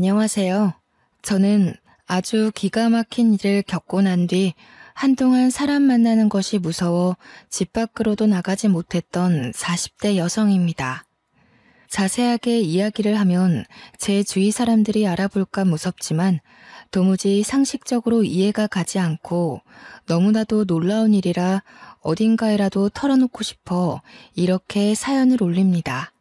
안녕하세요. 저는 아주 기가 막힌 일을 겪고 난 뒤 한동안 사람 만나는 것이 무서워 집 밖으로도 나가지 못했던 40대 여성입니다. 자세하게 이야기를 하면 제 주위 사람들이 알아볼까 무섭지만 도무지 상식적으로 이해가 가지 않고 너무나도 놀라운 일이라 어딘가에라도 털어놓고 싶어 이렇게 사연을 올립니다.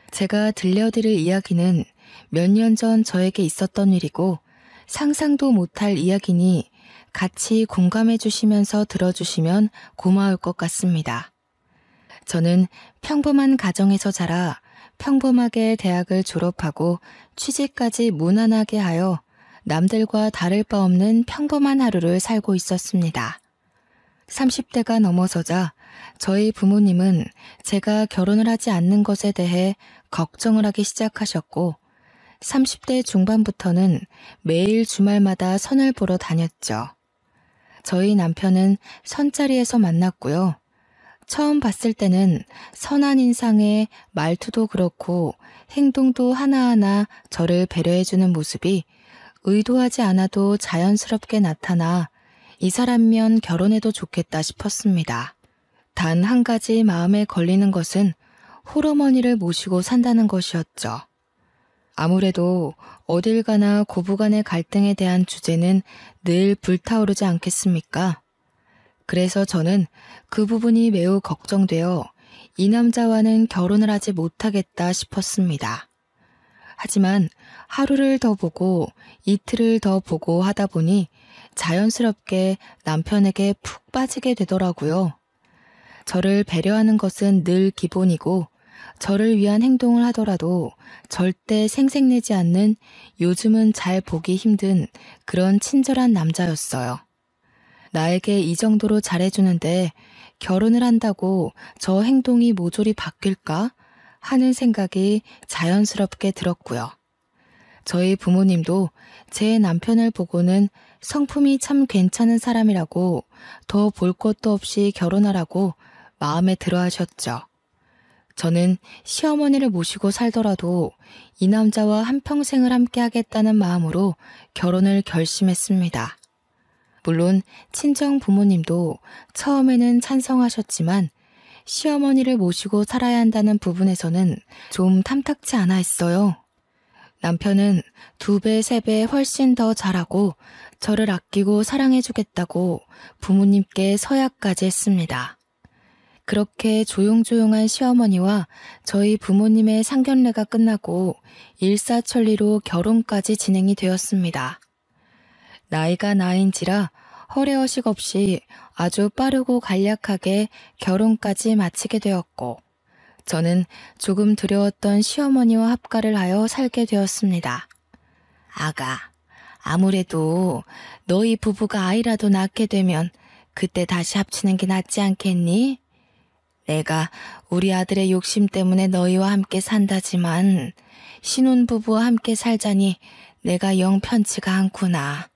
제가 들려드릴 이야기는 몇 년 전 저에게 있었던 일이고 상상도 못할 이야기니 같이 공감해 주시면서 들어주시면 고마울 것 같습니다. 저는 평범한 가정에서 자라 평범하게 대학을 졸업하고 취직까지 무난하게 하여 남들과 다를 바 없는 평범한 하루를 살고 있었습니다. 30대가 넘어서자 저희 부모님은 제가 결혼을 하지 않는 것에 대해 걱정을 하기 시작하셨고 30대 중반부터는 매일 주말마다 선을 보러 다녔죠. 저희 남편은 선자리에서 만났고요. 처음 봤을 때는 선한 인상에 말투도 그렇고 행동도 하나하나 저를 배려해주는 모습이 의도하지 않아도 자연스럽게 나타나 이 사람이면 결혼해도 좋겠다 싶었습니다. 단 한 가지 마음에 걸리는 것은 홀어머니를 모시고 산다는 것이었죠. 아무래도 어딜 가나 고부간의 갈등에 대한 주제는 늘 불타오르지 않겠습니까? 그래서 저는 그 부분이 매우 걱정되어 이 남자와는 결혼을 하지 못하겠다 싶었습니다. 하지만 하루를 더 보고 이틀을 더 보고 하다 보니 자연스럽게 남편에게 푹 빠지게 되더라고요. 저를 배려하는 것은 늘 기본이고 저를 위한 행동을 하더라도 절대 생색내지 않는 요즘은 잘 보기 힘든 그런 친절한 남자였어요. 나에게 이 정도로 잘해주는데 결혼을 한다고 저 행동이 모조리 바뀔까 하는 생각이 자연스럽게 들었고요. 저희 부모님도 제 남편을 보고는 성품이 참 괜찮은 사람이라고 더 볼 것도 없이 결혼하라고 마음에 들어 하셨죠. 저는 시어머니를 모시고 살더라도 이 남자와 한평생을 함께 하겠다는 마음으로 결혼을 결심했습니다. 물론 친정 부모님도 처음에는 찬성하셨지만 시어머니를 모시고 살아야 한다는 부분에서는 좀 탐탁치 않아 했어요. 남편은 2배, 3배 훨씬 더 잘하고 저를 아끼고 사랑해주겠다고 부모님께 서약까지 했습니다. 그렇게 조용조용한 시어머니와 저희 부모님의 상견례가 끝나고 일사천리로 결혼까지 진행이 되었습니다. 나이가 나인지라 허례허식 없이 아주 빠르고 간략하게 결혼까지 마치게 되었고 저는 조금 두려웠던 시어머니와 합가를 하여 살게 되었습니다. 아가, 아무래도 너희 부부가 아이라도 낳게 되면 그때 다시 합치는 게 낫지 않겠니? 내가 우리 아들의 욕심 때문에 너희와 함께 산다지만 신혼부부와 함께 살자니 내가 영 편치가 않구나.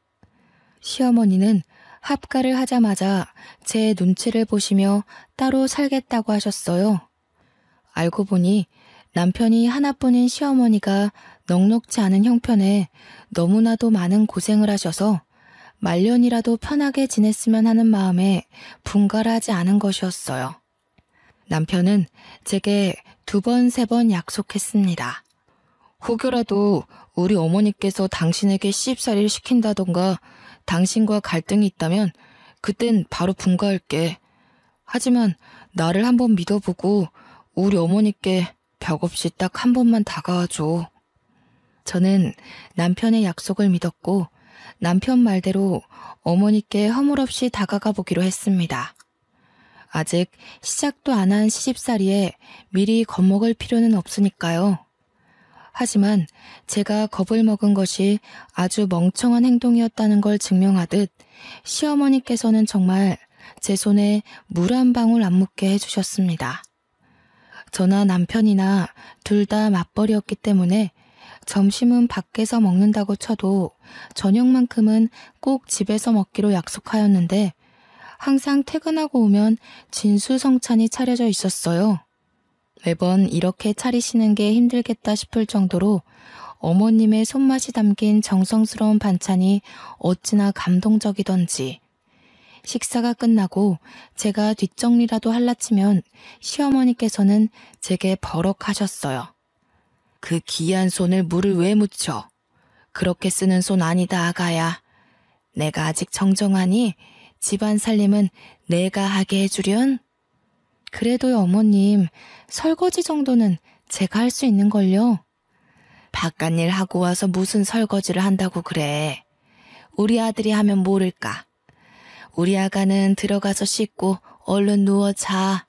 시어머니는 합가를 하자마자 제 눈치를 보시며 따로 살겠다고 하셨어요. 알고 보니 남편이 하나뿐인 시어머니가 넉넉지 않은 형편에 너무나도 많은 고생을 하셔서 말년이라도 편하게 지냈으면 하는 마음에 분가를 하지 않은 것이었어요. 남편은 제게 2번, 3번 약속했습니다. 혹여라도 우리 어머니께서 당신에게 시집살이를 시킨다던가 당신과 갈등이 있다면 그땐 바로 분가할게. 하지만 나를 한번 믿어보고 우리 어머니께 벽없이 딱 한 번만 다가와줘. 저는 남편의 약속을 믿었고 남편 말대로 어머니께 허물없이 다가가 보기로 했습니다. 아직 시작도 안 한 시집살이에 미리 겁먹을 필요는 없으니까요. 하지만 제가 겁을 먹은 것이 아주 멍청한 행동이었다는 걸 증명하듯 시어머니께서는 정말 제 손에 물 한 방울 안 묻게 해주셨습니다. 저나 남편이나 둘 다 맞벌이였기 때문에 점심은 밖에서 먹는다고 쳐도 저녁만큼은 꼭 집에서 먹기로 약속하였는데 항상 퇴근하고 오면 진수성찬이 차려져 있었어요. 매번 이렇게 차리시는 게 힘들겠다 싶을 정도로 어머님의 손맛이 담긴 정성스러운 반찬이 어찌나 감동적이던지. 식사가 끝나고 제가 뒷정리라도 할라치면 시어머니께서는 제게 버럭하셨어요. 그 귀한 손을 물을 왜 묻혀? 그렇게 쓰는 손 아니다, 아가야. 내가 아직 정정하니 집안 살림은 내가 하게 해주련? 그래도요, 어머님, 설거지 정도는 제가 할 수 있는걸요. 바깥일 하고 와서 무슨 설거지를 한다고 그래. 우리 아들이 하면 모를까. 우리 아가는 들어가서 씻고 얼른 누워 자.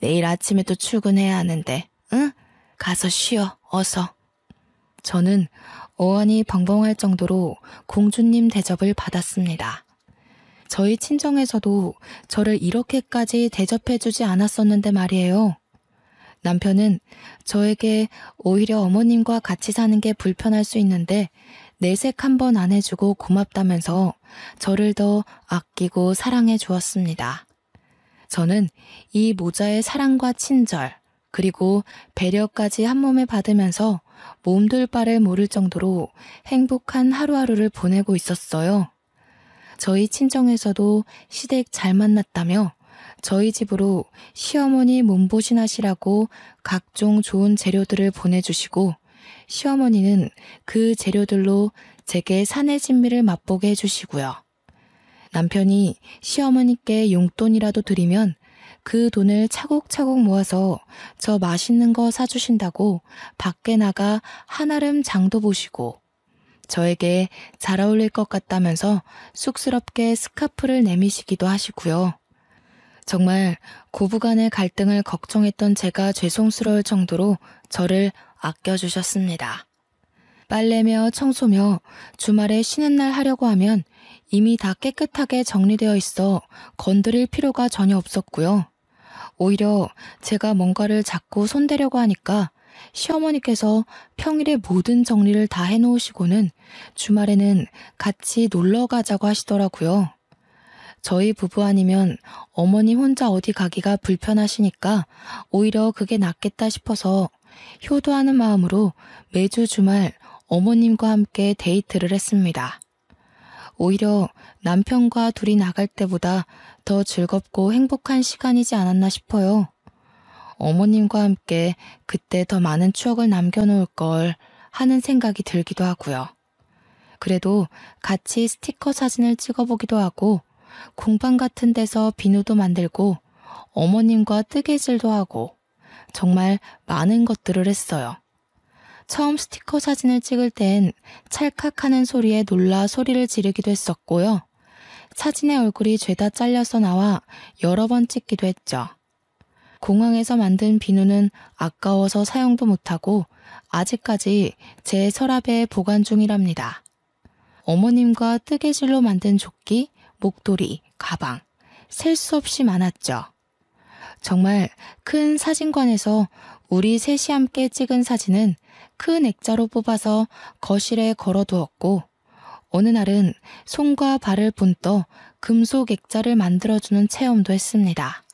내일 아침에도 출근해야 하는데, 응? 가서 쉬어, 어서. 저는 어안이 벙벙할 정도로 공주님 대접을 받았습니다. 저희 친정에서도 저를 이렇게까지 대접해주지 않았었는데 말이에요. 남편은 저에게 오히려 어머님과 같이 사는 게 불편할 수 있는데 내색 한 번 안 해주고 고맙다면서 저를 더 아끼고 사랑해 주었습니다. 저는 이 모자의 사랑과 친절, 그리고 배려까지 한 몸에 받으면서 몸둘 바를 모를 정도로 행복한 하루하루를 보내고 있었어요. 저희 친정에서도 시댁 잘 만났다며 저희 집으로 시어머니 몸보신하시라고 각종 좋은 재료들을 보내주시고 시어머니는 그 재료들로 제게 사내 진미를 맛보게 해주시고요. 남편이 시어머니께 용돈이라도 드리면 그 돈을 차곡차곡 모아서 저 맛있는 거 사주신다고 밖에 나가 한아름 장도 보시고 저에게 잘 어울릴 것 같다면서 쑥스럽게 스카프를 내미시기도 하시고요. 정말 고부간의 갈등을 걱정했던 제가 죄송스러울 정도로 저를 아껴주셨습니다. 빨래며 청소며 주말에 쉬는 날 하려고 하면 이미 다 깨끗하게 정리되어 있어 건드릴 필요가 전혀 없었고요. 오히려 제가 뭔가를 자꾸 손대려고 하니까 시어머니께서 평일에 모든 정리를 다 해놓으시고는 주말에는 같이 놀러 가자고 하시더라고요. 저희 부부 아니면 어머님 혼자 어디 가기가 불편하시니까 오히려 그게 낫겠다 싶어서 효도하는 마음으로 매주 주말 어머님과 함께 데이트를 했습니다. 오히려 남편과 둘이 나갈 때보다 더 즐겁고 행복한 시간이지 않았나 싶어요. 어머님과 함께 그때 더 많은 추억을 남겨놓을 걸 하는 생각이 들기도 하고요. 그래도 같이 스티커 사진을 찍어보기도 하고 공방 같은 데서 비누도 만들고 어머님과 뜨개질도 하고 정말 많은 것들을 했어요. 처음 스티커 사진을 찍을 땐 찰칵하는 소리에 놀라 소리를 지르기도 했었고요. 사진의 얼굴이 죄다 잘려서 나와 여러 번 찍기도 했죠. 공항에서 만든 비누는 아까워서 사용도 못하고 아직까지 제 서랍에 보관 중이랍니다. 어머님과 뜨개질로 만든 조끼, 목도리, 가방, 셀 수 없이 많았죠. 정말 큰 사진관에서 우리 셋이 함께 찍은 사진은 큰 액자로 뽑아서 거실에 걸어두었고 어느 날은 손과 발을 본떠 금속 액자를 만들어주는 체험도 했습니다.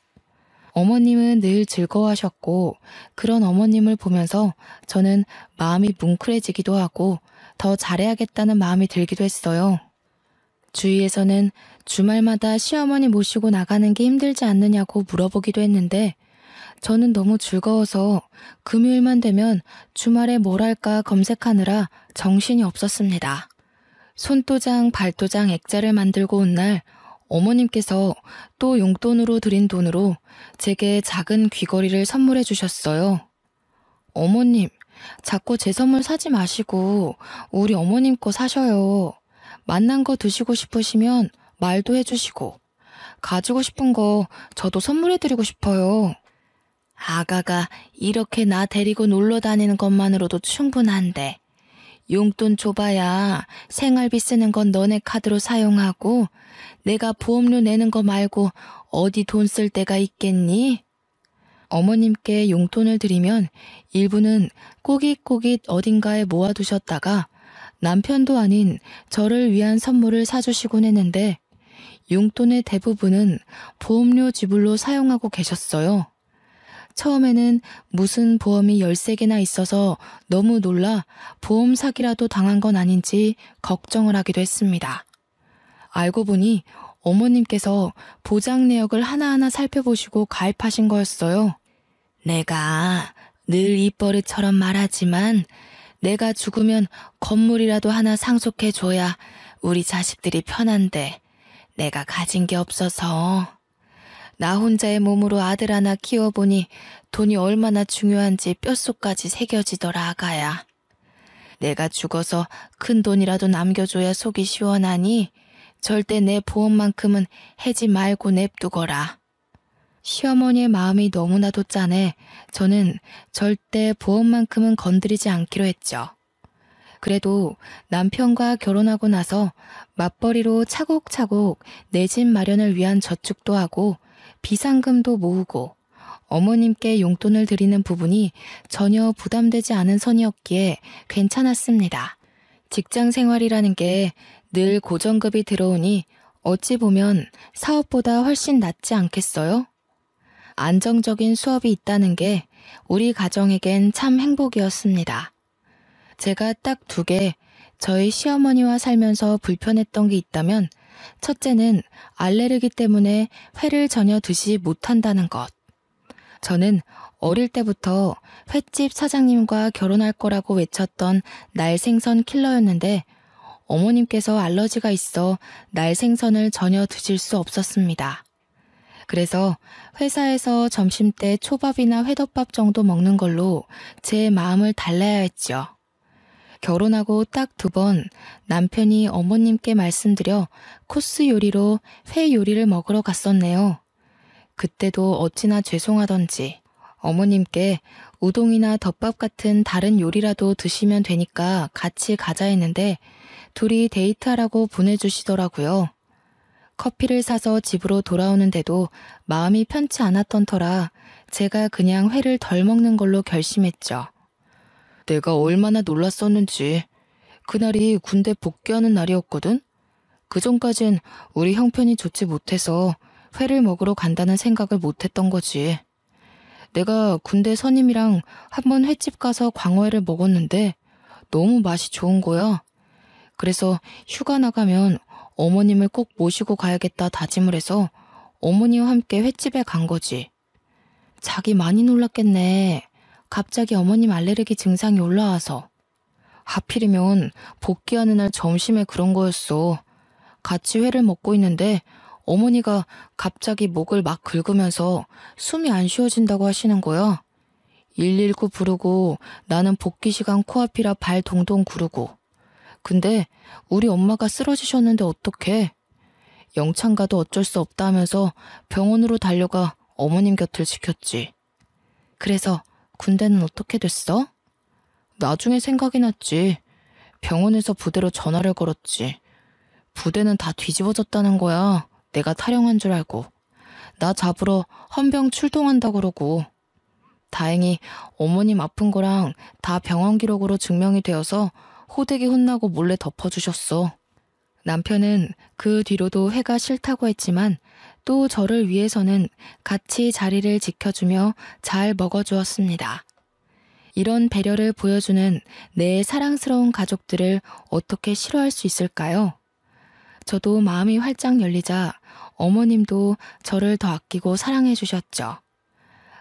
어머님은 늘 즐거워하셨고 그런 어머님을 보면서 저는 마음이 뭉클해지기도 하고 더 잘해야겠다는 마음이 들기도 했어요. 주위에서는 주말마다 시어머니 모시고 나가는 게 힘들지 않느냐고 물어보기도 했는데 저는 너무 즐거워서 금요일만 되면 주말에 뭘 할까 검색하느라 정신이 없었습니다. 손도장, 발도장, 액자를 만들고 온 날 어머님께서 또 용돈으로 드린 돈으로 제게 작은 귀걸이를 선물해 주셨어요. 어머님, 자꾸 제 선물 사지 마시고 우리 어머님 거 사셔요. 맛난 거 드시고 싶으시면 말도 해주시고 가지고 싶은 거 저도 선물해드리고 싶어요. 아가가 이렇게 나 데리고 놀러 다니는 것만으로도 충분한데 용돈 줘봐야 생활비 쓰는 건 너네 카드로 사용하고 내가 보험료 내는 거 말고 어디 돈 쓸 데가 있겠니? 어머님께 용돈을 드리면 일부는 꼬깃꼬깃 어딘가에 모아두셨다가 남편도 아닌 저를 위한 선물을 사주시곤 했는데 용돈의 대부분은 보험료 지불로 사용하고 계셨어요. 처음에는 무슨 보험이 13개나 있어서 너무 놀라 보험 사기라도 당한 건 아닌지 걱정을 하기도 했습니다. 알고 보니 어머님께서 보장 내역을 하나하나 살펴보시고 가입하신 거였어요. 내가 늘 입버릇처럼 말하지만 내가 죽으면 건물이라도 하나 상속해줘야 우리 자식들이 편한데 내가 가진 게 없어서 나 혼자의 몸으로 아들 하나 키워보니 돈이 얼마나 중요한지 뼛속까지 새겨지더라 아가야. 내가 죽어서 큰 돈이라도 남겨줘야 속이 시원하니 절대 내 보험만큼은 해지 말고 냅두거라. 시어머니의 마음이 너무나도 짠해 저는 절대 보험만큼은 건드리지 않기로 했죠. 그래도 남편과 결혼하고 나서 맞벌이로 차곡차곡 내 집 마련을 위한 저축도 하고 비상금도 모으고 어머님께 용돈을 드리는 부분이 전혀 부담되지 않은 선이었기에 괜찮았습니다. 직장 생활이라는 게 늘 고정급이 들어오니 어찌 보면 사업보다 훨씬 낫지 않겠어요? 안정적인 수업이 있다는 게 우리 가정에겐 참 행복이었습니다. 제가 딱 2개, 저희 시어머니와 살면서 불편했던 게 있다면 첫째는 알레르기 때문에 회를 전혀 드시지 못한다는 것. 저는 어릴 때부터 횟집 사장님과 결혼할 거라고 외쳤던 날생선 킬러였는데 어머님께서 알러지가 있어 날생선을 전혀 드실 수 없었습니다. 그래서 회사에서 점심때 초밥이나 회덮밥 정도 먹는 걸로 제 마음을 달래야 했죠. 결혼하고 딱 2번 남편이 어머님께 말씀드려 코스 요리로 회 요리를 먹으러 갔었네요. 그때도 어찌나 죄송하던지 어머님께 우동이나 덮밥 같은 다른 요리라도 드시면 되니까 같이 가자 했는데 둘이 데이트하라고 보내주시더라고요. 커피를 사서 집으로 돌아오는데도 마음이 편치 않았던 터라 제가 그냥 회를 덜 먹는 걸로 결심했죠. 내가 얼마나 놀랐었는지. 그날이 군대 복귀하는 날이었거든. 그전까진 우리 형편이 좋지 못해서 회를 먹으러 간다는 생각을 못했던 거지. 내가 군대 선임이랑 한번 횟집 가서 광어회를 먹었는데 너무 맛이 좋은 거야. 그래서 휴가 나가면 어머님을 꼭 모시고 가야겠다 다짐을 해서 어머니와 함께 횟집에 간 거지. 자기 많이 놀랐겠네. 갑자기 어머님 알레르기 증상이 올라와서. 하필이면 복귀하는 날 점심에 그런 거였어. 같이 회를 먹고 있는데 어머니가 갑자기 목을 막 긁으면서 숨이 안 쉬어진다고 하시는 거야. 119 부르고 나는 복귀 시간 코앞이라 발 동동 구르고. 근데 우리 엄마가 쓰러지셨는데 어떡해. 영창 가도 어쩔 수 없다 하면서 병원으로 달려가 어머님 곁을 지켰지. 그래서 군대는 어떻게 됐어? 나중에 생각이 났지. 병원에서 부대로 전화를 걸었지. 부대는 다 뒤집어졌다는 거야. 내가 탈영한 줄 알고. 나 잡으러 헌병 출동한다 그러고. 다행히 어머님 아픈 거랑 다 병원 기록으로 증명이 되어서 호되게 혼나고 몰래 덮어주셨어. 남편은 그 뒤로도 회가 싫다고 했지만 또 저를 위해서는 같이 자리를 지켜주며 잘 먹어주었습니다. 이런 배려를 보여주는 내 사랑스러운 가족들을 어떻게 싫어할 수 있을까요? 저도 마음이 활짝 열리자 어머님도 저를 더 아끼고 사랑해 주셨죠.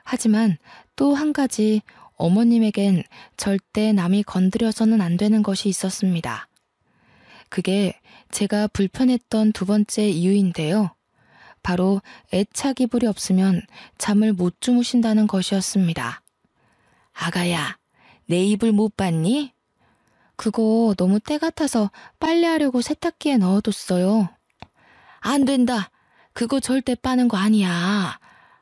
하지만 또 한 가지 어머님에겐 절대 남이 건드려서는 안 되는 것이 있었습니다. 그게 제가 불편했던 2번째 이유인데요. 바로 애착 이불이 없으면 잠을 못 주무신다는 것이었습니다. 아가야, 내 이불 못 봤니? 그거 너무 때 같아서 빨래하려고 세탁기에 넣어뒀어요. 안 된다. 그거 절대 빠는 거 아니야.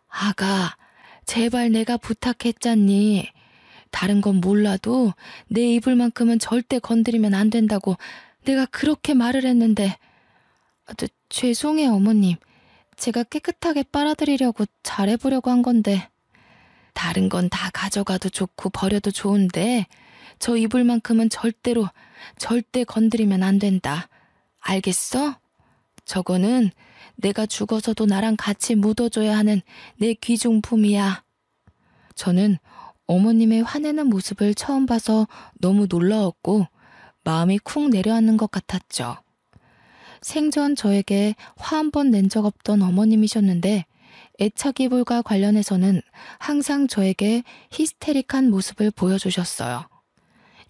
아가, 제발 내가 부탁했잖니. 다른 건 몰라도 내 이불만큼은 절대 건드리면 안 된다고 내가 그렇게 말을 했는데. 죄송해요, 어머님. 제가 깨끗하게 빨아드리려고 잘해보려고 한 건데. 다른 건 다 가져가도 좋고 버려도 좋은데 저 이불만큼은 절대 건드리면 안 된다. 알겠어? 저거는 내가 죽어서도 나랑 같이 묻어줘야 하는 내 귀중품이야. 저는 어머님의 화내는 모습을 처음 봐서 너무 놀라웠고 마음이 쿵 내려앉는 것 같았죠. 생전 저에게 화 한 번 낸 적 없던 어머님이셨는데 애착이불과 관련해서는 항상 저에게 히스테릭한 모습을 보여주셨어요.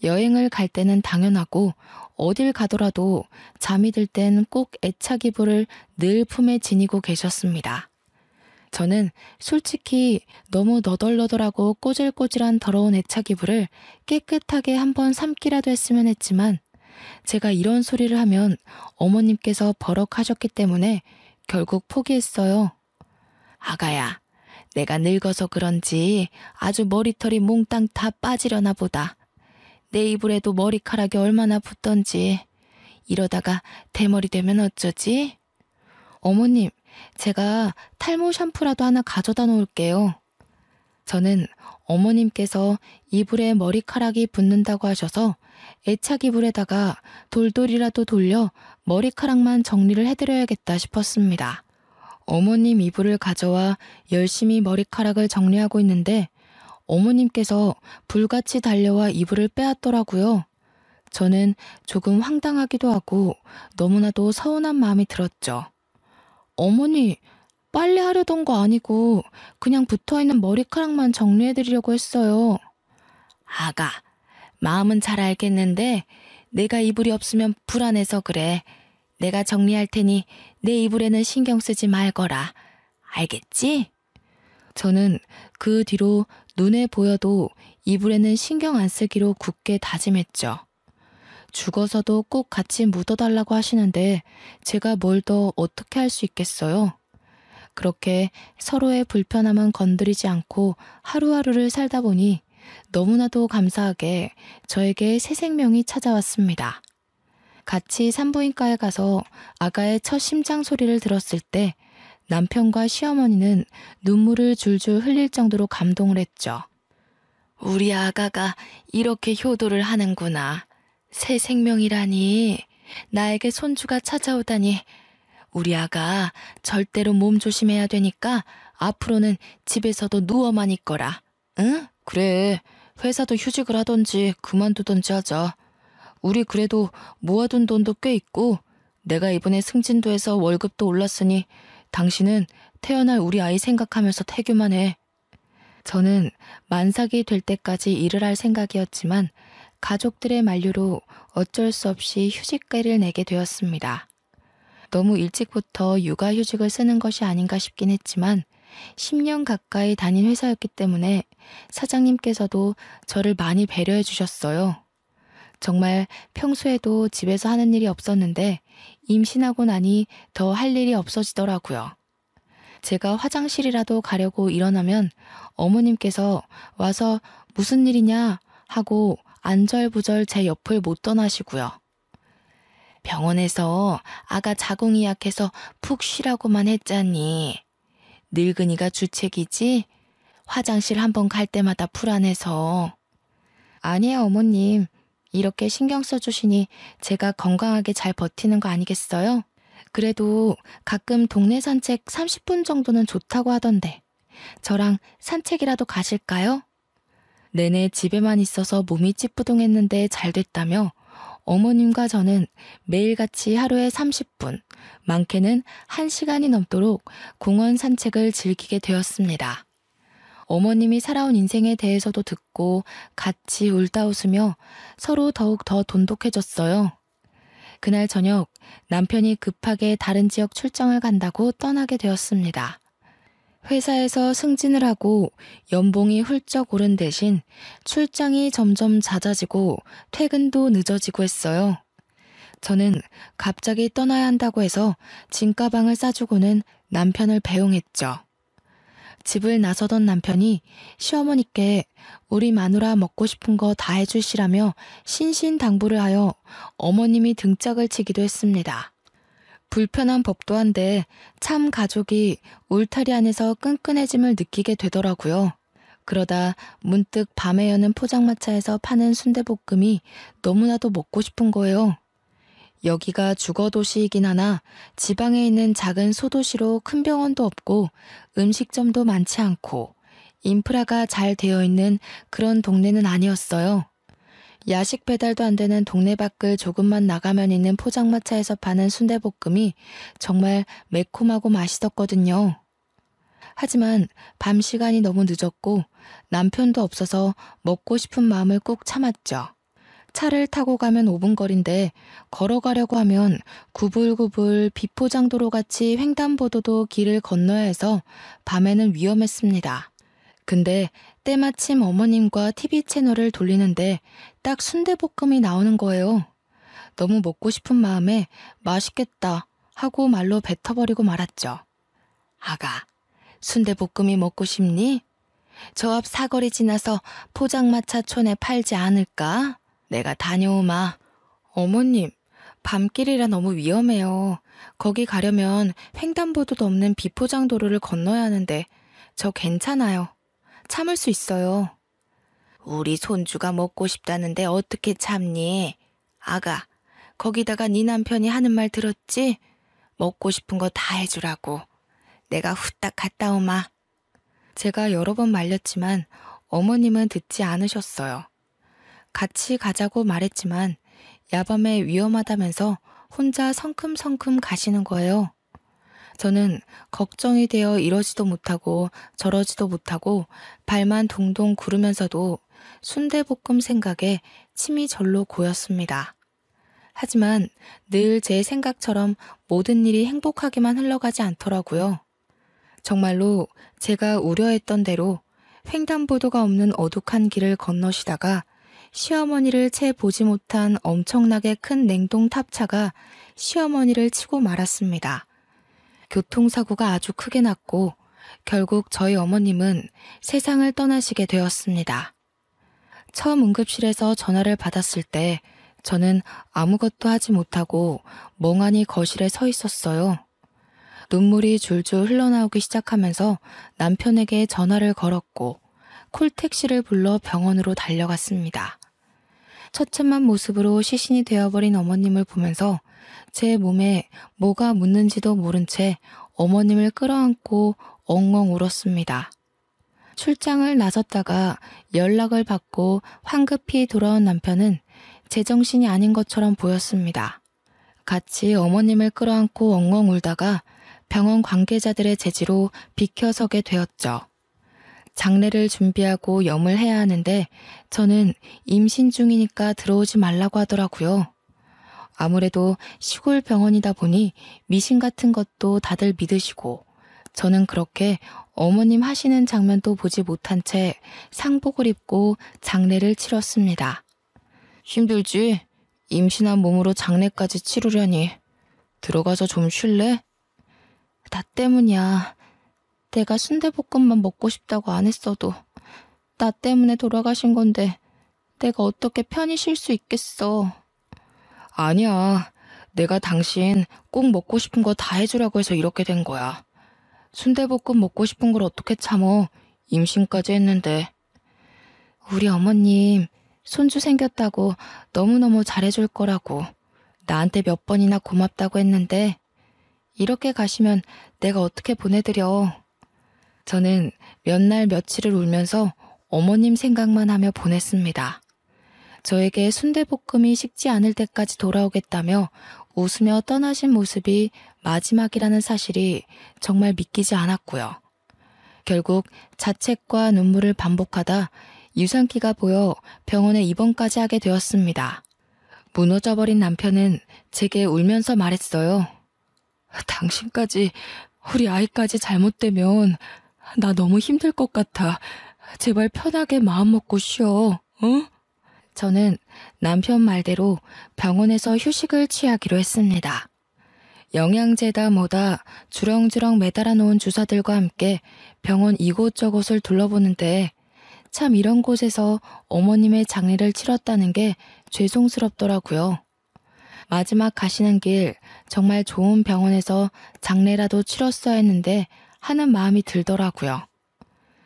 여행을 갈 때는 당연하고 어딜 가더라도 잠이 들 땐 꼭 애착이불을 늘 품에 지니고 계셨습니다. 저는 솔직히 너무 너덜너덜하고 꼬질꼬질한 더러운 애착이불을 깨끗하게 한번 삶기라도 했으면 했지만 제가 이런 소리를 하면 어머님께서 버럭하셨기 때문에 결국 포기했어요. 아가야, 내가 늙어서 그런지 아주 머리털이 몽땅 다 빠지려나 보다. 내 이불에도 머리카락이 얼마나 붙던지. 이러다가 대머리 되면 어쩌지? 어머님, 제가 탈모 샴푸라도 하나 가져다 놓을게요. 저는 어머님께서 이불에 머리카락이 붙는다고 하셔서 애착 이불에다가 돌돌이라도 돌려 머리카락만 정리를 해드려야겠다 싶었습니다. 어머님 이불을 가져와 열심히 머리카락을 정리하고 있는데 어머님께서 불같이 달려와 이불을 빼앗더라고요. 저는 조금 황당하기도 하고 너무나도 서운한 마음이 들었죠. 어머니, 빨래 하려던 거 아니고 그냥 붙어있는 머리카락만 정리해드리려고 했어요. 아가, 마음은 잘 알겠는데 내가 이불이 없으면 불안해서 그래. 내가 정리할 테니 내 이불에는 신경 쓰지 말거라. 알겠지? 저는 그 뒤로 눈에 보여도 이불에는 신경 안 쓰기로 굳게 다짐했죠. 죽어서도 꼭 같이 묻어달라고 하시는데 제가 뭘 더 어떻게 할 수 있겠어요? 그렇게 서로의 불편함은 건드리지 않고 하루하루를 살다 보니 너무나도 감사하게 저에게 새 생명이 찾아왔습니다. 같이 산부인과에 가서 아가의 첫 심장 소리를 들었을 때 남편과 시어머니는 눈물을 줄줄 흘릴 정도로 감동을 했죠. 우리 아가가 이렇게 효도를 하는구나. 새 생명이라니. 나에게 손주가 찾아오다니. 우리 아가 절대로 몸 조심해야 되니까 앞으로는 집에서도 누워만 있거라. 응? 그래. 회사도 휴직을 하던지 그만두던지 하자. 우리 그래도 모아둔 돈도 꽤 있고 내가 이번에 승진도에서 월급도 올랐으니 당신은 태어날 우리 아이 생각하면서 태교만 해. 저는 만삭이 될 때까지 일을 할 생각이었지만 가족들의 만류로 어쩔 수 없이 휴직계를 내게 되었습니다. 너무 일찍부터 육아휴직을 쓰는 것이 아닌가 싶긴 했지만 10년 가까이 다닌 회사였기 때문에 사장님께서도 저를 많이 배려해 주셨어요. 정말 평소에도 집에서 하는 일이 없었는데 임신하고 나니 더 할 일이 없어지더라고요. 제가 화장실이라도 가려고 일어나면 어머님께서 와서 무슨 일이냐 하고 안절부절 제 옆을 못 떠나시고요. 병원에서 아가 자궁이 약해서 푹 쉬라고만 했잖니. 늙은이가 주책이지? 화장실 한번 갈 때마다 불안해서. 아니에요, 어머님. 이렇게 신경 써주시니 제가 건강하게 잘 버티는 거 아니겠어요? 그래도 가끔 동네 산책 30분 정도는 좋다고 하던데 저랑 산책이라도 가실까요? 내내 집에만 있어서 몸이 찌뿌둥했는데 잘 됐다며 어머님과 저는 매일같이 하루에 30분, 많게는 1시간이 넘도록 공원 산책을 즐기게 되었습니다. 어머님이 살아온 인생에 대해서도 듣고 같이 울다 웃으며 서로 더욱 더 돈독해졌어요. 그날 저녁 남편이 급하게 다른 지역 출장을 간다고 떠나게 되었습니다. 회사에서 승진을 하고 연봉이 훌쩍 오른 대신 출장이 점점 잦아지고 퇴근도 늦어지고 했어요. 저는 갑자기 떠나야 한다고 해서 짐가방을 싸주고는 남편을 배웅했죠. 집을 나서던 남편이 시어머니께 우리 마누라 먹고 싶은 거 다 해주시라며 신신당부를 하여 어머님이 등짝을 치기도 했습니다. 불편한 법도 한데 참 가족이 울타리 안에서 끈끈해짐을 느끼게 되더라고요. 그러다 문득 밤에 여는 포장마차에서 파는 순대볶음이 너무나도 먹고 싶은 거예요. 여기가 주거도시이긴 하나 지방에 있는 작은 소도시로 큰 병원도 없고 음식점도 많지 않고 인프라가 잘 되어 있는 그런 동네는 아니었어요. 야식 배달도 안 되는 동네 밖을 조금만 나가면 있는 포장마차에서 파는 순대볶음이 정말 매콤하고 맛있었거든요. 하지만 밤 시간이 너무 늦었고 남편도 없어서 먹고 싶은 마음을 꾹 참았죠. 차를 타고 가면 5분 거리인데 걸어가려고 하면 구불구불 비포장도로 같이 횡단보도도 길을 건너야 해서 밤에는 위험했습니다. 근데 때마침 어머님과 TV 채널을 돌리는데 딱 순대볶음이 나오는 거예요. 너무 먹고 싶은 마음에 맛있겠다 하고 말로 뱉어버리고 말았죠. 아가, 순대볶음이 먹고 싶니? 저 앞 사거리 지나서 포장마차촌에 팔지 않을까? 내가 다녀오마. 어머님, 밤길이라 너무 위험해요. 거기 가려면 횡단보도도 없는 비포장도로를 건너야 하는데 저 괜찮아요. 참을 수 있어요. 우리 손주가 먹고 싶다는데 어떻게 참니? 아가, 거기다가 네 남편이 하는 말 들었지? 먹고 싶은 거 다 해주라고. 내가 후딱 갔다 오마. 제가 여러 번 말렸지만 어머님은 듣지 않으셨어요. 같이 가자고 말했지만 야밤에 위험하다면서 혼자 성큼성큼 가시는 거예요. 저는 걱정이 되어 이러지도 못하고 저러지도 못하고 발만 동동 구르면서도 순대볶음 생각에 침이 절로 고였습니다. 하지만 늘 제 생각처럼 모든 일이 행복하게만 흘러가지 않더라고요. 정말로 제가 우려했던 대로 횡단보도가 없는 어둑한 길을 건너시다가 시어머니를 채 보지 못한 엄청나게 큰 냉동 탑차가 시어머니를 치고 말았습니다. 교통사고가 아주 크게 났고 결국 저희 어머님은 세상을 떠나시게 되었습니다. 처음 응급실에서 전화를 받았을 때 저는 아무것도 하지 못하고 멍하니 거실에 서 있었어요. 눈물이 줄줄 흘러나오기 시작하면서 남편에게 전화를 걸었고 콜택시를 불러 병원으로 달려갔습니다. 처참한 모습으로 시신이 되어버린 어머님을 보면서 제 몸에 뭐가 묻는지도 모른 채 어머님을 끌어안고 엉엉 울었습니다. 출장을 나섰다가 연락을 받고 황급히 돌아온 남편은 제정신이 아닌 것처럼 보였습니다. 같이 어머님을 끌어안고 엉엉 울다가 병원 관계자들의 제지로 비켜서게 되었죠. 장례를 준비하고 염을 해야 하는데 저는 임신 중이니까 들어오지 말라고 하더라고요. 아무래도 시골 병원이다 보니 미신 같은 것도 다들 믿으시고 저는 그렇게 어머님 하시는 장면도 보지 못한 채 상복을 입고 장례를 치렀습니다. 힘들지? 임신한 몸으로 장례까지 치르려니. 들어가서 좀 쉴래? 나 때문이야. 내가 순대볶음만 먹고 싶다고 안 했어도 나 때문에 돌아가신 건데 내가 어떻게 편히 쉴 수 있겠어. 아니야. 내가 당신 꼭 먹고 싶은 거 다 해주라고 해서 이렇게 된 거야. 순대볶음 먹고 싶은 걸 어떻게 참어. 임신까지 했는데. 우리 어머님 손주 생겼다고 너무너무 잘해줄 거라고 나한테 몇 번이나 고맙다고 했는데 이렇게 가시면 내가 어떻게 보내드려. 저는 몇 날 며칠을 울면서 어머님 생각만 하며 보냈습니다. 저에게 순대볶음이 식지 않을 때까지 돌아오겠다며 웃으며 떠나신 모습이 마지막이라는 사실이 정말 믿기지 않았고요. 결국 자책과 눈물을 반복하다 유산기가 보여 병원에 입원까지 하게 되었습니다. 무너져버린 남편은 제게 울면서 말했어요. 당신까지, 우리 아이까지 잘못되면 나 너무 힘들 것 같아. 제발 편하게 마음 먹고 쉬어. 응? 저는 남편 말대로 병원에서 휴식을 취하기로 했습니다. 영양제다 뭐다 주렁주렁 매달아 놓은 주사들과 함께 병원 이곳저곳을 둘러보는데 참 이런 곳에서 어머님의 장례를 치렀다는 게 죄송스럽더라고요. 마지막 가시는 길 정말 좋은 병원에서 장례라도 치렀어야 했는데 하는 마음이 들더라고요.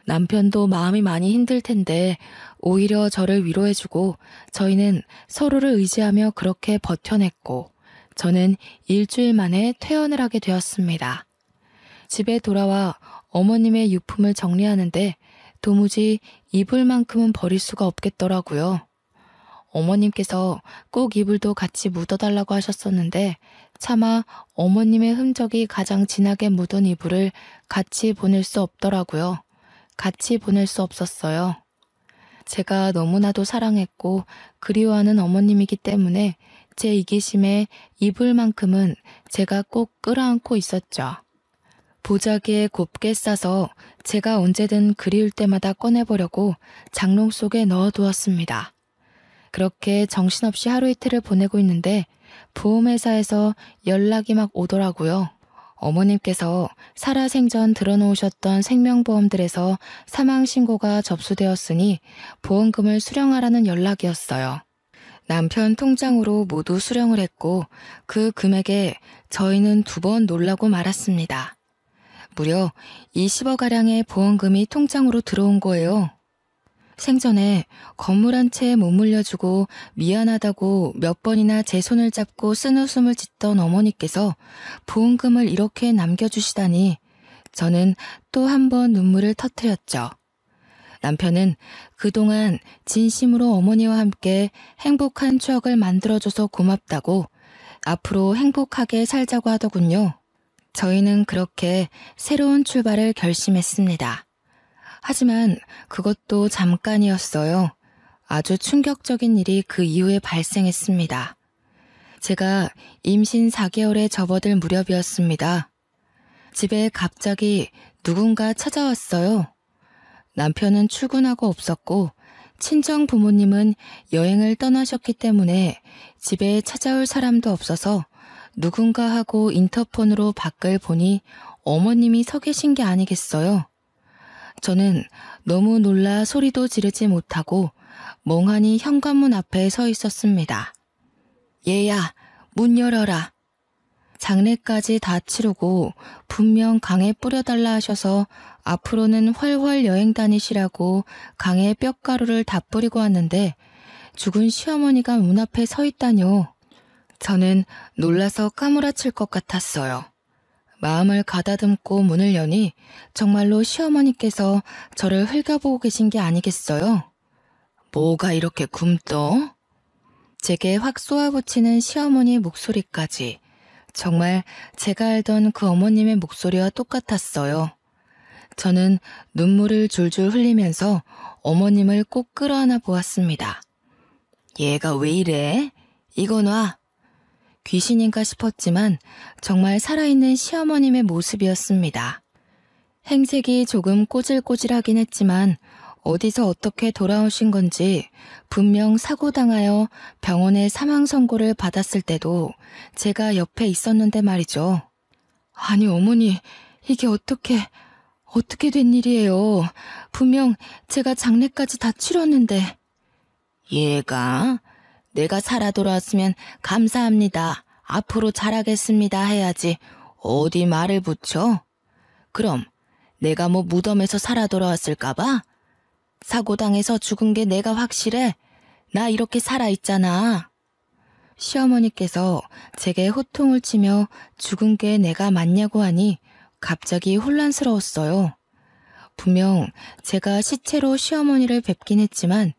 남편도 마음이 많이 힘들 텐데 오히려 저를 위로해주고 저희는 서로를 의지하며 그렇게 버텨냈고 저는 일주일 만에 퇴원을 하게 되었습니다. 집에 돌아와 어머님의 유품을 정리하는데 도무지 이불만큼은 버릴 수가 없겠더라고요. 어머님께서 꼭 이불도 같이 묻어달라고 하셨었는데 차마 어머님의 흔적이 가장 진하게 묻은 이불을 같이 보낼 수 없더라고요. 같이 보낼 수 없었어요. 제가 너무나도 사랑했고 그리워하는 어머님이기 때문에 제 이기심에 이불만큼은 제가 꼭 끌어안고 있었죠. 보자기에 곱게 싸서 제가 언제든 그리울 때마다 꺼내보려고 장롱 속에 넣어두었습니다. 그렇게 정신없이 하루 이틀을 보내고 있는데 보험회사에서 연락이 막 오더라고요. 어머님께서 살아생전 들어놓으셨던 생명보험들에서 사망신고가 접수되었으니 보험금을 수령하라는 연락이었어요. 남편 통장으로 모두 수령을 했고 그 금액에 저희는 2번 놀라고 말았습니다. 무려 20억가량의 보험금이 통장으로 들어온 거예요. 생전에 건물 한 채에 못 물려주고 미안하다고 몇 번이나 제 손을 잡고 쓴웃음을 짓던 어머니께서 보험금을 이렇게 남겨주시다니 저는 또 한 번 눈물을 터뜨렸죠. 남편은 그동안 진심으로 어머니와 함께 행복한 추억을 만들어줘서 고맙다고 앞으로 행복하게 살자고 하더군요. 저희는 그렇게 새로운 출발을 결심했습니다. 하지만 그것도 잠깐이었어요. 아주 충격적인 일이 그 이후에 발생했습니다. 제가 임신 4개월에 접어들 무렵이었습니다. 집에 갑자기 누군가 찾아왔어요. 남편은 출근하고 없었고 친정 부모님은 여행을 떠나셨기 때문에 집에 찾아올 사람도 없어서 누군가 하고 인터폰으로 밖을 보니 어머님이 서 계신 게 아니겠어요. 저는 너무 놀라 소리도 지르지 못하고 멍하니 현관문 앞에 서 있었습니다. 얘야, 문 열어라. 장례까지 다 치르고 분명 강에 뿌려달라 하셔서 앞으로는 훨훨 여행 다니시라고 강에 뼈가루를 다 뿌리고 왔는데 죽은 시어머니가 문 앞에 서 있다뇨. 저는 놀라서 까무라칠 것 같았어요. 마음을 가다듬고 문을 여니 정말로 시어머니께서 저를 흘겨보고 계신 게 아니겠어요? 뭐가 이렇게 굼떠? 제게 확 쏘아붙이는 시어머니의 목소리까지 정말 제가 알던 그 어머님의 목소리와 똑같았어요. 저는 눈물을 줄줄 흘리면서 어머님을 꼭 끌어안아 보았습니다. 얘가 왜 이래? 이거 놔. 귀신인가 싶었지만 정말 살아있는 시어머님의 모습이었습니다. 행색이 조금 꼬질꼬질하긴 했지만 어디서 어떻게 돌아오신 건지 분명 사고당하여 병원에 사망 선고를 받았을 때도 제가 옆에 있었는데 말이죠. 아니 어머니, 이게 어떻게 된 일이에요? 분명 제가 장례까지 다 치렀는데. 얘가 내가 살아 돌아왔으면 감사합니다. 앞으로 잘하겠습니다 해야지 어디 말을 붙여? 그럼 내가 뭐 무덤에서 살아 돌아왔을까봐? 사고당해서 죽은 게 내가 확실해? 나 이렇게 살아있잖아. 시어머니께서 제게 호통을 치며 죽은 게 내가 맞냐고 하니 갑자기 혼란스러웠어요. 분명 제가 시체로 시어머니를 뵙긴 했지만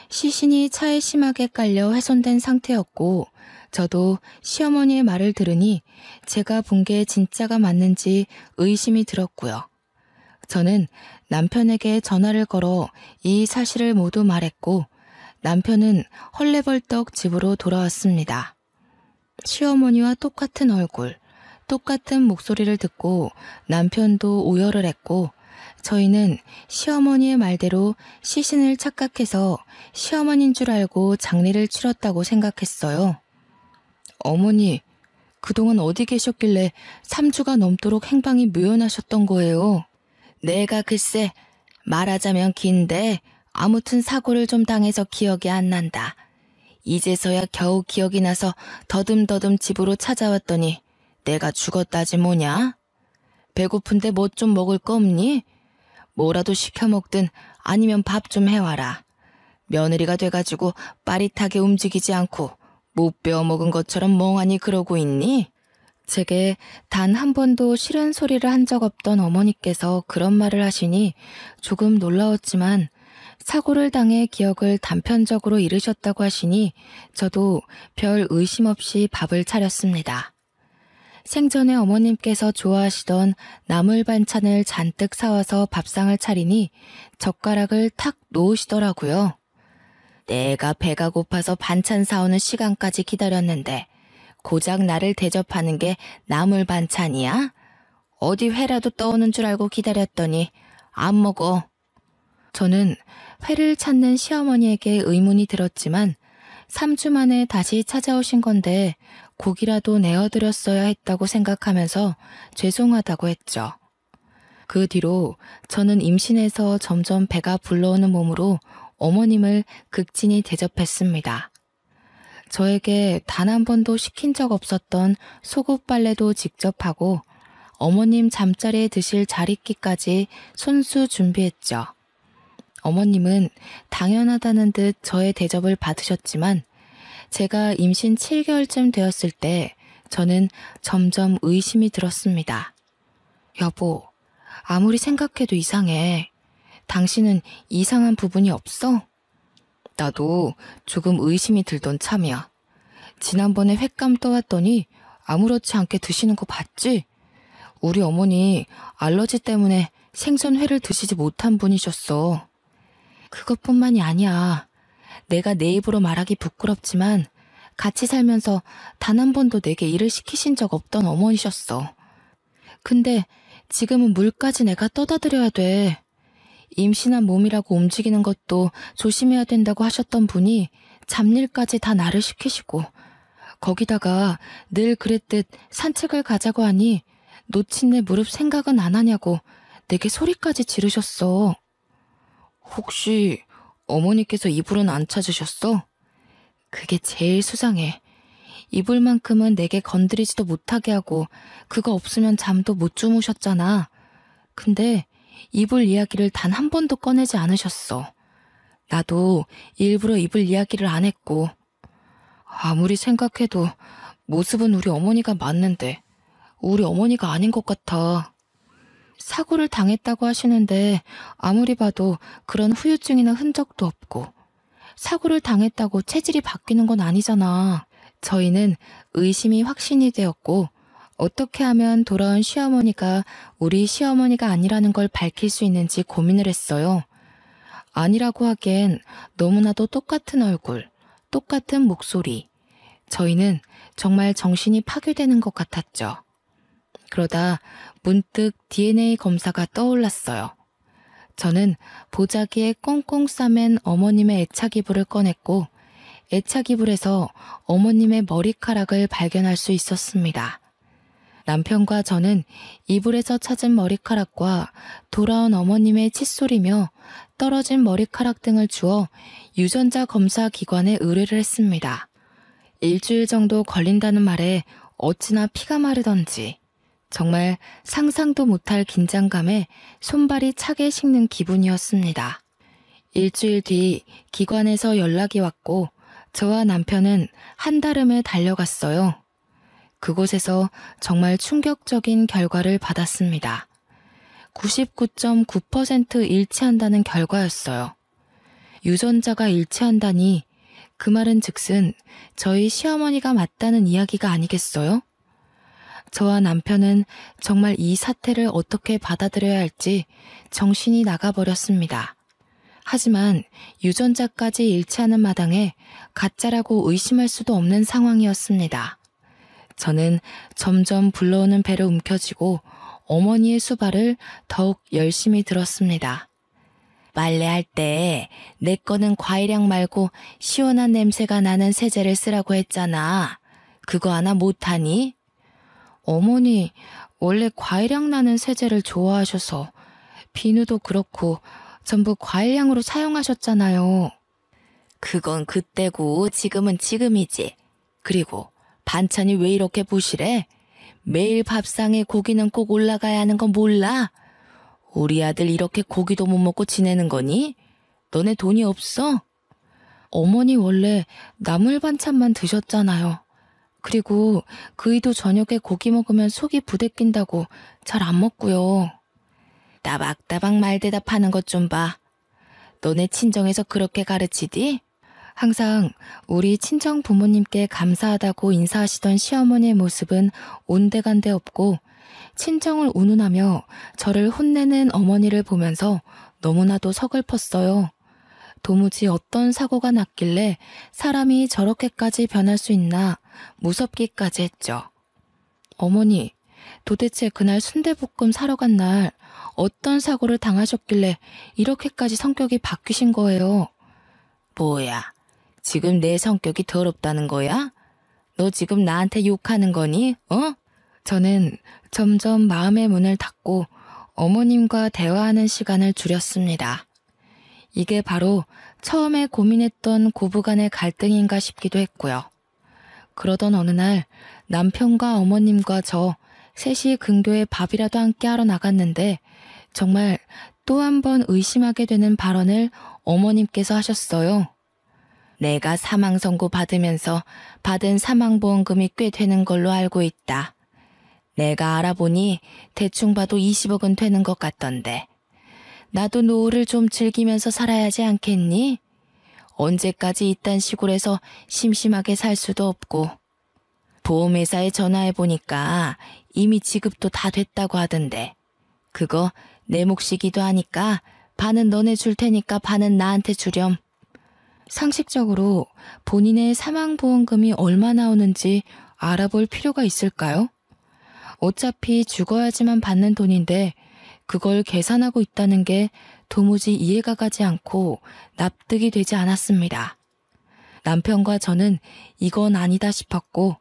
시신이 차에 심하게 깔려 훼손된 상태였고 저도 시어머니의 말을 들으니 제가 본 게 진짜가 맞는지 의심이 들었고요. 저는 남편에게 전화를 걸어 이 사실을 모두 말했고 남편은 헐레벌떡 집으로 돌아왔습니다. 시어머니와 똑같은 얼굴, 똑같은 목소리를 듣고 남편도 오열을 했고 저희는 시어머니의 말대로 시신을 착각해서 시어머니인 줄 알고 장례를 치렀다고 생각했어요. 어머니, 그동안 어디 계셨길래 3주가 넘도록 행방이 묘연하셨던 거예요? 내가 글쎄 말하자면 긴데 아무튼 사고를 좀 당해서 기억이 안 난다. 이제서야 겨우 기억이 나서 더듬더듬 집으로 찾아왔더니 내가 죽었다지 뭐냐? 배고픈데 뭐 좀 먹을 거 없니? 뭐라도 시켜 먹든 아니면 밥 좀 해와라. 며느리가 돼가지고 빠릿하게 움직이지 않고 못 배워 먹은 것처럼 멍하니 그러고 있니? 제게 단 한 번도 싫은 소리를 한 적 없던 어머니께서 그런 말을 하시니 조금 놀라웠지만 사고를 당해 기억을 단편적으로 잃으셨다고 하시니 저도 별 의심 없이 밥을 차렸습니다. 생전에 어머님께서 좋아하시던 나물 반찬을 잔뜩 사와서 밥상을 차리니 젓가락을 탁 놓으시더라고요. 내가 배가 고파서 반찬 사오는 시간까지 기다렸는데 고작 나를 대접하는 게 나물 반찬이야? 어디 회라도 떠오는 줄 알고 기다렸더니 안 먹어. 저는 회를 찾는 시어머니에게 의문이 들었지만 3주 만에 다시 찾아오신 건데 고기라도 내어드렸어야 했다고 생각하면서 죄송하다고 했죠. 그 뒤로 저는 임신해서 점점 배가 불러오는 몸으로 어머님을 극진히 대접했습니다. 저에게 단 한 번도 시킨 적 없었던 속옷 빨래도 직접 하고 어머님 잠자리에 드실 자릿기까지 손수 준비했죠. 어머님은 당연하다는 듯 저의 대접을 받으셨지만 제가 임신 7개월쯤 되었을 때 저는 점점 의심이 들었습니다. 여보, 아무리 생각해도 이상해. 당신은 이상한 부분이 없어? 나도 조금 의심이 들던 참이야. 지난번에 횟감 떠왔더니 아무렇지 않게 드시는 거 봤지? 우리 어머니 알러지 때문에 생선 회를 드시지 못한 분이셨어. 그것뿐만이 아니야. 내가 내 입으로 말하기 부끄럽지만 같이 살면서 단 한 번도 내게 일을 시키신 적 없던 어머니셨어. 근데 지금은 물까지 내가 떠다 드려야 돼. 임신한 몸이라고 움직이는 것도 조심해야 된다고 하셨던 분이 잡일까지 다 나를 시키시고 거기다가 늘 그랬듯 산책을 가자고 하니 놓친 내 무릎 생각은 안 하냐고 내게 소리까지 지르셨어. 혹시 어머니께서 이불은 안 찾으셨어? 그게 제일 수상해. 이불만큼은 내게 건드리지도 못하게 하고 그거 없으면 잠도 못 주무셨잖아. 근데 이불 이야기를 단 한 번도 꺼내지 않으셨어. 나도 일부러 이불 이야기를 안 했고. 아무리 생각해도 모습은 우리 어머니가 맞는데 우리 어머니가 아닌 것 같아. 사고를 당했다고 하시는데 아무리 봐도 그런 후유증이나 흔적도 없고 사고를 당했다고 체질이 바뀌는 건 아니잖아. 저희는 의심이 확신이 되었고 어떻게 하면 돌아온 시어머니가 우리 시어머니가 아니라는 걸 밝힐 수 있는지 고민을 했어요. 아니라고 하기엔 너무나도 똑같은 얼굴, 똑같은 목소리. 저희는 정말 정신이 파괴되는 것 같았죠. 그러다 문득 DNA 검사가 떠올랐어요. 저는 보자기에 꽁꽁 싸맨 어머님의 애착이불을 꺼냈고 애착이불에서 어머님의 머리카락을 발견할 수 있었습니다. 남편과 저는 이불에서 찾은 머리카락과 돌아온 어머님의 칫솔이며 떨어진 머리카락 등을 주어 유전자 검사 기관에 의뢰를 했습니다. 일주일 정도 걸린다는 말에 어찌나 피가 마르던지 정말 상상도 못할 긴장감에 손발이 차게 식는 기분이었습니다. 일주일 뒤 기관에서 연락이 왔고 저와 남편은 한달음에 달려갔어요. 그곳에서 정말 충격적인 결과를 받았습니다. 99.9% 일치한다는 결과였어요. 유전자가 일치한다니 그 말은 즉슨 저희 시어머니가 맞다는 이야기가 아니겠어요? 저와 남편은 정말 이 사태를 어떻게 받아들여야 할지 정신이 나가버렸습니다. 하지만 유전자까지 일치하는 마당에 가짜라고 의심할 수도 없는 상황이었습니다. 저는 점점 불러오는 배를 움켜쥐고 어머니의 수발을 더욱 열심히 들었습니다. 빨래할 때 내 거는 과일향 말고 시원한 냄새가 나는 세제를 쓰라고 했잖아. 그거 하나 못하니? 어머니, 원래 과일향 나는 세제를 좋아하셔서 비누도 그렇고 전부 과일향으로 사용하셨잖아요. 그건 그때고 지금은 지금이지. 그리고 반찬이 왜 이렇게 부실해? 매일 밥상에 고기는 꼭 올라가야 하는 건 몰라? 우리 아들 이렇게 고기도 못 먹고 지내는 거니? 너네 돈이 없어? 어머니 원래 나물 반찬만 드셨잖아요. 그리고 그이도 저녁에 고기 먹으면 속이 부대낀다고 잘 안 먹고요. 따박따박 말 대답하는 것 좀 봐. 너네 친정에서 그렇게 가르치디? 항상 우리 친정 부모님께 감사하다고 인사하시던 시어머니의 모습은 온데간데 없고 친정을 운운하며 저를 혼내는 어머니를 보면서 너무나도 서글펐어요. 도무지 어떤 사고가 났길래 사람이 저렇게까지 변할 수 있나 무섭기까지 했죠. 어머니, 도대체 그날 순대볶음 사러 간 날 어떤 사고를 당하셨길래 이렇게까지 성격이 바뀌신 거예요? 뭐야, 지금 내 성격이 더럽다는 거야? 너 지금 나한테 욕하는 거니? 어? 저는 점점 마음의 문을 닫고 어머님과 대화하는 시간을 줄였습니다. 이게 바로 처음에 고민했던 고부간의 갈등인가 싶기도 했고요. 그러던 어느 날 남편과 어머님과 저 셋이 근교에 밥이라도 함께 하러 나갔는데 정말 또 한 번 의심하게 되는 발언을 어머님께서 하셨어요. 내가 사망 선고 받으면서 받은 사망보험금이 꽤 되는 걸로 알고 있다. 내가 알아보니 대충 봐도 20억은 되는 것 같던데. 나도 노후를 좀 즐기면서 살아야지 않겠니? 언제까지 이딴 시골에서 심심하게 살 수도 없고. 보험회사에 전화해보니까 이미 지급도 다 됐다고 하던데. 그거 내 몫이기도 하니까 반은 너네 줄 테니까 반은 나한테 주렴. 상식적으로 본인의 사망보험금이 얼마 나오는지 알아볼 필요가 있을까요? 어차피 죽어야지만 받는 돈인데 그걸 계산하고 있다는 게 도무지 이해가 가지 않고 납득이 되지 않았습니다. 남편과 저는 이건 아니다 싶었고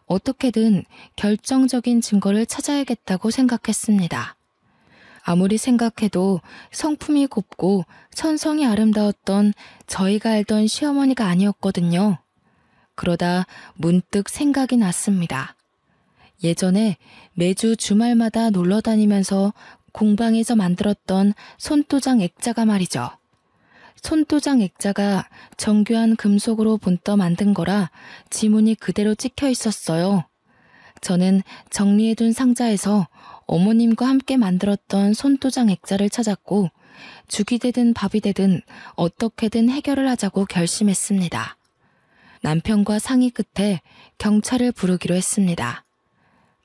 어떻게든 결정적인 증거를 찾아야겠다고 생각했습니다. 아무리 생각해도 성품이 곱고 천성이 아름다웠던 저희가 알던 시어머니가 아니었거든요. 그러다 문득 생각이 났습니다. 예전에 매주 주말마다 놀러 다니면서 공방에서 만들었던 손도장 액자가 말이죠. 손도장 액자가 정교한 금속으로 본떠 만든 거라 지문이 그대로 찍혀 있었어요. 저는 정리해둔 상자에서 어머님과 함께 만들었던 손도장 액자를 찾았고 죽이 되든 밥이 되든 어떻게든 해결을 하자고 결심했습니다. 남편과 상의 끝에 경찰을 부르기로 했습니다.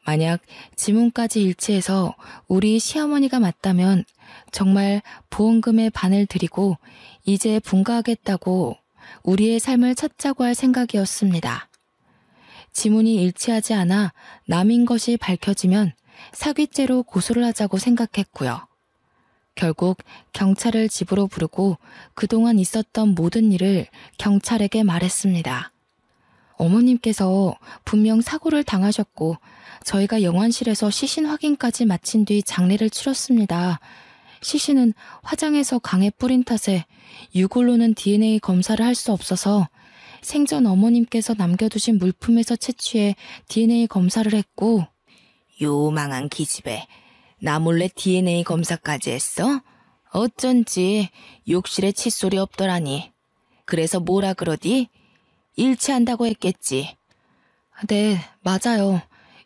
만약 지문까지 일치해서 우리 시어머니가 맞다면 정말 보험금의 반을 드리고 이제 분가하겠다고 우리의 삶을 찾자고 할 생각이었습니다. 지문이 일치하지 않아 남인 것이 밝혀지면 사기죄로 고소를 하자고 생각했고요. 결국 경찰을 집으로 부르고 그동안 있었던 모든 일을 경찰에게 말했습니다. 어머님께서 분명 사고를 당하셨고 저희가 영안실에서 시신 확인까지 마친 뒤 장례를 치렀습니다. 시신은 화장해서 강에 뿌린 탓에 유골로는 DNA 검사를 할 수 없어서 생전 어머님께서 남겨두신 물품에서 채취해 DNA 검사를 했고 요망한 기집애, 나 몰래 DNA 검사까지 했어? 어쩐지 욕실에 칫솔이 없더라니. 그래서 뭐라 그러디? 일치한다고 했겠지. 네, 맞아요.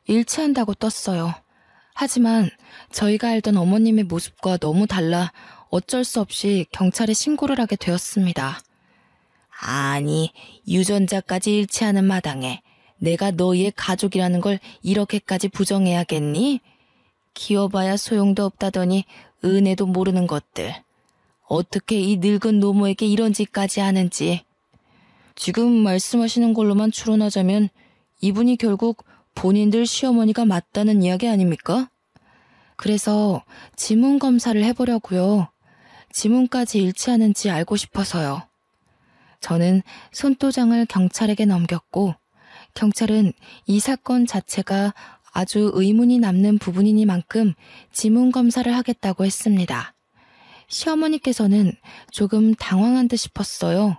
일치한다고 떴어요. 하지만 저희가 알던 어머님의 모습과 너무 달라 어쩔 수 없이 경찰에 신고를 하게 되었습니다. 아니, 유전자까지 일치하는 마당에 내가 너희의 가족이라는 걸 이렇게까지 부정해야겠니? 키워봐야 소용도 없다더니 은혜도 모르는 것들. 어떻게 이 늙은 노모에게 이런 짓까지 하는지. 지금 말씀하시는 걸로만 추론하자면 이분이 결국 본인들 시어머니가 맞다는 이야기 아닙니까? 그래서 지문 검사를 해보려고요. 지문까지 일치하는지 알고 싶어서요. 저는 손도장을 경찰에게 넘겼고 경찰은 이 사건 자체가 아주 의문이 남는 부분이니만큼 지문 검사를 하겠다고 했습니다. 시어머니께서는 조금 당황한 듯 싶었어요.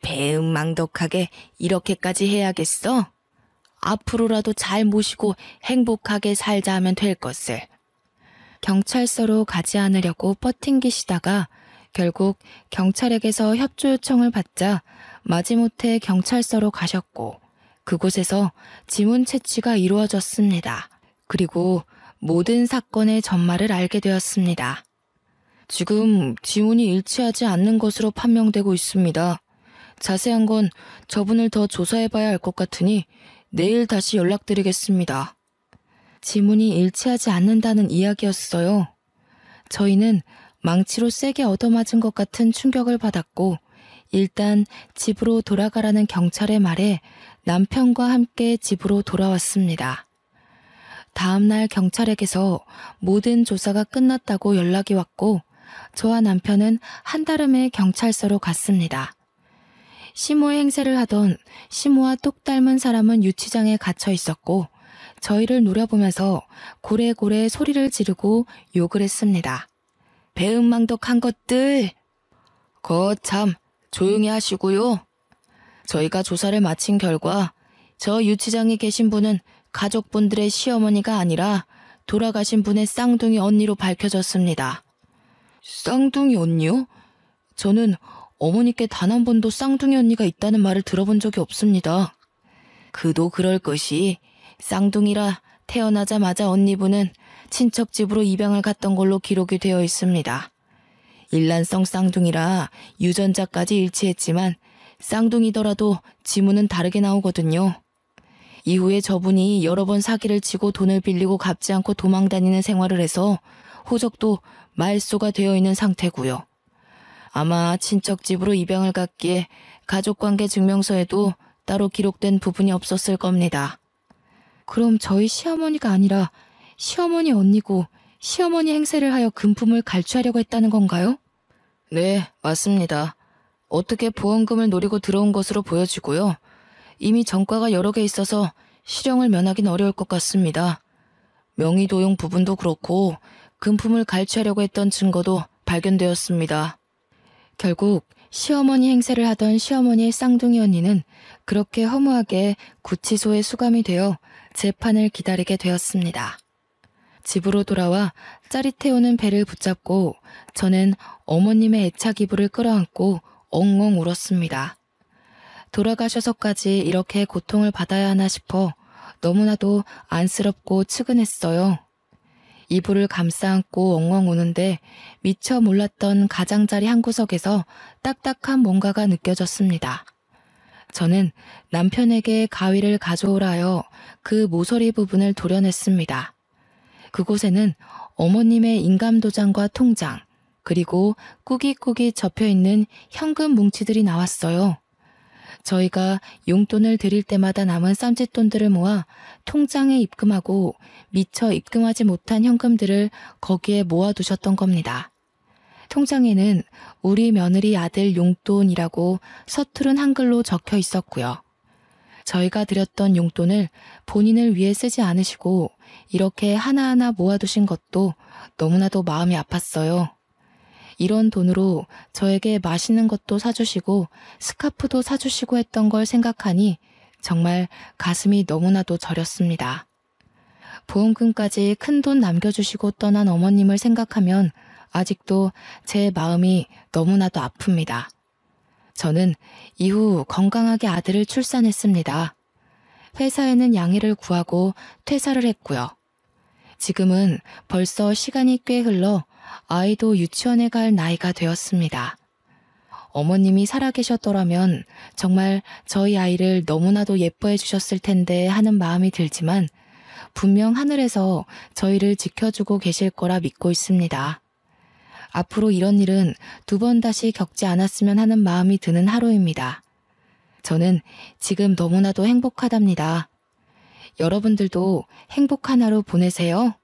배은망덕하게 이렇게까지 해야겠어? 앞으로라도 잘 모시고 행복하게 살자 하면 될 것을. 경찰서로 가지 않으려고 버팅기시다가 결국 경찰에게서 협조 요청을 받자 마지못해 경찰서로 가셨고 그곳에서 지문 채취가 이루어졌습니다. 그리고 모든 사건의 전말을 알게 되었습니다. 지금 지문이 일치하지 않는 것으로 판명되고 있습니다. 자세한 건 저분을 더 조사해봐야 할 것 같으니 내일 다시 연락드리겠습니다. 지문이 일치하지 않는다는 이야기였어요. 저희는 망치로 세게 얻어맞은 것 같은 충격을 받았고 일단 집으로 돌아가라는 경찰의 말에 남편과 함께 집으로 돌아왔습니다. 다음날 경찰에게서 모든 조사가 끝났다고 연락이 왔고 저와 남편은 한달음에 경찰서로 갔습니다. 시모의 행세를 하던 시모와 똑 닮은 사람은 유치장에 갇혀 있었고 저희를 노려보면서 고래고래 소리를 지르고 욕을 했습니다. 배은망덕한 것들! 거참 조용히 하시고요. 저희가 조사를 마친 결과 저 유치장에 계신 분은 가족분들의 시어머니가 아니라 돌아가신 분의 쌍둥이 언니로 밝혀졌습니다. 쌍둥이 언니요? 저는 어머니께 단 한 번도 쌍둥이 언니가 있다는 말을 들어본 적이 없습니다. 그도 그럴 것이 쌍둥이라 태어나자마자 언니분은 친척 집으로 입양을 갔던 걸로 기록이 되어 있습니다. 일란성 쌍둥이라 유전자까지 일치했지만 쌍둥이더라도 지문은 다르게 나오거든요. 이후에 저분이 여러 번 사기를 치고 돈을 빌리고 갚지 않고 도망다니는 생활을 해서 호적도 말소가 되어 있는 상태고요. 아마 친척 집으로 입양을 갔기에 가족관계 증명서에도 따로 기록된 부분이 없었을 겁니다. 그럼 저희 시어머니가 아니라 시어머니 언니고 시어머니 행세를 하여 금품을 갈취하려고 했다는 건가요? 네, 맞습니다. 어떻게 보험금을 노리고 들어온 것으로 보여지고요. 이미 전과가 여러 개 있어서 실형을 면하긴 어려울 것 같습니다. 명의도용 부분도 그렇고 금품을 갈취하려고 했던 증거도 발견되었습니다. 결국 시어머니 행세를 하던 시어머니의 쌍둥이 언니는 그렇게 허무하게 구치소에 수감이 되어 재판을 기다리게 되었습니다. 집으로 돌아와 짜릿해오는 배를 붙잡고 저는 어머님의 애착 이불을 끌어안고 엉엉 울었습니다. 돌아가셔서까지 이렇게 고통을 받아야 하나 싶어 너무나도 안쓰럽고 측은했어요. 이불을 감싸 안고 엉엉 우는데 미처 몰랐던 가장자리 한 구석에서 딱딱한 뭔가가 느껴졌습니다. 저는 남편에게 가위를 가져오라 하여 그 모서리 부분을 도려냈습니다. 그곳에는 어머님의 인감도장과 통장, 그리고 꾸깃꾸깃 접혀있는 현금 뭉치들이 나왔어요. 저희가 용돈을 드릴 때마다 남은 쌈짓돈들을 모아 통장에 입금하고 미처 입금하지 못한 현금들을 거기에 모아두셨던 겁니다. 통장에는 우리 며느리 아들 용돈이라고 서투른 한글로 적혀 있었고요. 저희가 드렸던 용돈을 본인을 위해 쓰지 않으시고 이렇게 하나하나 모아두신 것도 너무나도 마음이 아팠어요. 이런 돈으로 저에게 맛있는 것도 사주시고 스카프도 사주시고 했던 걸 생각하니 정말 가슴이 너무나도 저렸습니다. 보험금까지 큰 돈 남겨주시고 떠난 어머님을 생각하면 아직도 제 마음이 너무나도 아픕니다. 저는 이후 건강하게 아들을 출산했습니다. 회사에는 양해를 구하고 퇴사를 했고요. 지금은 벌써 시간이 꽤 흘러 아이도 유치원에 갈 나이가 되었습니다. 어머님이 살아계셨더라면 정말 저희 아이를 너무나도 예뻐해 주셨을 텐데 하는 마음이 들지만 분명 하늘에서 저희를 지켜주고 계실 거라 믿고 있습니다. 앞으로 이런 일은 두 번 다시 겪지 않았으면 하는 마음이 드는 하루입니다. 저는 지금 너무나도 행복하답니다. 여러분들도 행복한 하루 보내세요.